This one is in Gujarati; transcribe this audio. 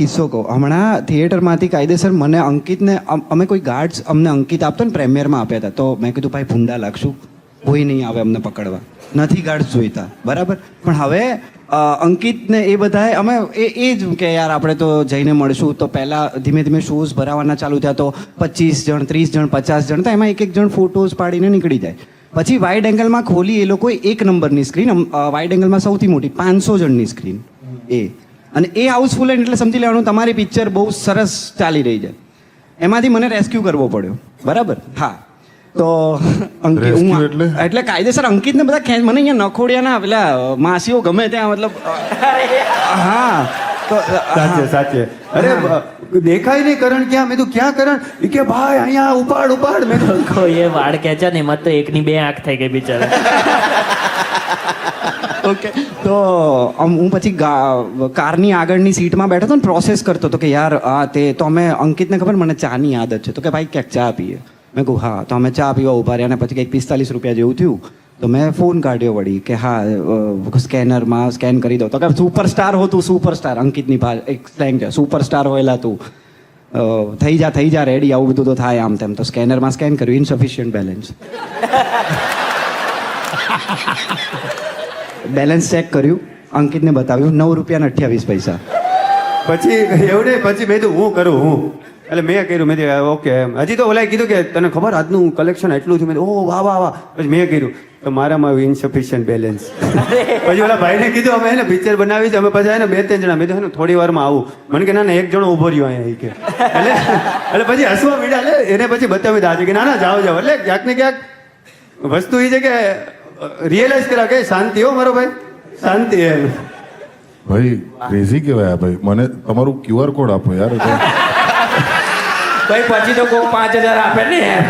કિસ્સો કહો. હમણાં થિયેટરમાંથી કાયદેસર મને અંકિતને અમે કોઈ ગાર્ડ્સ અમને અંકિત આપતો ને પ્રેમિયરમાં આપ્યા હતા, તો મેં કીધું ભાઈ ભૂંડા લાગશું, કોઈ નહીં આવે અમને પકડવા, નથી ગાર્ડ્સ જોઈતા, બરાબર. પણ હવે અંકિતને એ બધાએ અમે એ જ કે યાર આપણે તો જઈને મળશું. તો પહેલાં ધીમે ધીમે શોઝ ભરાવાના ચાલુ થયા, તો 25 જણ 30 જણ 50 જણ, તો એમાં એક જણ ફોટોઝ પાડીને નીકળી જાય. પછી વાઇડ એંગલમાં ખોલી એ લોકોએ 1 નંબરની સ્ક્રીન, વાઇડ એંગલમાં સૌથી મોટી 500 જણની સ્ક્રીન અને એ હાઉસફુલ એટલે સમજી લેવાનું તમારી પિક્ચર બહુ સરસ ચાલી રહી છે. એમાંથી મને રેસ્ક્યુ કરવો પડ્યો, બરાબર. હા, તો એટલે કાયદેસર અંકિતને બધા મને અહીંયા નખોડિયાના પેલા માસીઓ ગમે ત્યાં, મતલબ હા. તો સાચે અરે દેખાય નહીં કરણ ક્યાં? મેં તો ક્યાં કરણ? એ કે ભાઈ અહીંયા ઉપાડ. મેં તો એ વાળ ખેંચા ને એમાં તો 1 ની 2 આંખ થઈ ગઈ બિચારા. ઓકે, તો હું પછી કારની આગળની સીટમાં બેઠો હતો ને, પ્રોસેસ કરતો હતો કે યાર આ તે. તો અમે અંકિતને ખબર મને ચાની આદત છે, તો કે ભાઈ ક્યાંક ચા પીએ. મેં કહું હા. તો અમે ચા પીવા ઉભા રહ્યા અને પછી કંઈક 45 રૂપિયા જેવું થયું. તો મેં ફોન કાઢ્યો વળી કે હા સ્કેનરમાં સ્કેન કરી દો. તો કે સુપરસ્ટાર હોતું, સુપરસ્ટાર અંકિતની એક સ્લેંગ છે, સુપરસ્ટાર હોયેલા તું, થઈ જા રેડી, આવું બધું તો થાય આમ તેમ. તો સ્કેનરમાં સ્કેન કર્યું, ઇનસફિશિયન્ટ બેલેન્સ. બેલેન્સ ચેક કર્યું, અંકિતને બતાવ્યું, 9 રૂપિયા ને 28 પૈસા. પછી એવું નહીં, પછી મેં તો હું એટલે મેં કર્યું, મેં ઓકે. હજી તો ઓલાએ કીધું કે તને ખબર આજનું કલેક્શન એટલું થયું. મેં ઓ વાહ. પછી મેં કર્યું તો મારામાં ઇનસફિશિયન્ટ બેલેન્સ. પછી ઓલા ભાઈને કીધું અમે એને પિક્ચર બનાવી છે, અમે પછી એને 2-3 જણા. મેં તો થોડી વારમાં આવું. મને કે ના 1 જણો ઉભો રહ્યો અહીંયા કે એટલે પછી હસવા મીડા એને પછી બતાવી દા કે ના જાઓ એટલે ક્યાંક ને ક્યાંક વસ્તુ એ છે કે રિયલાઇઝ કરા કે શાંતિ હો મારો ભાઈ, શાંતિ એમ. ભાઈ ક્રેઝી કહેવાય ભાઈ. મને તમારું QR કોડ આપો યાર. ભાઈ પછી તો કોઈ 5000 આપે ને યાર.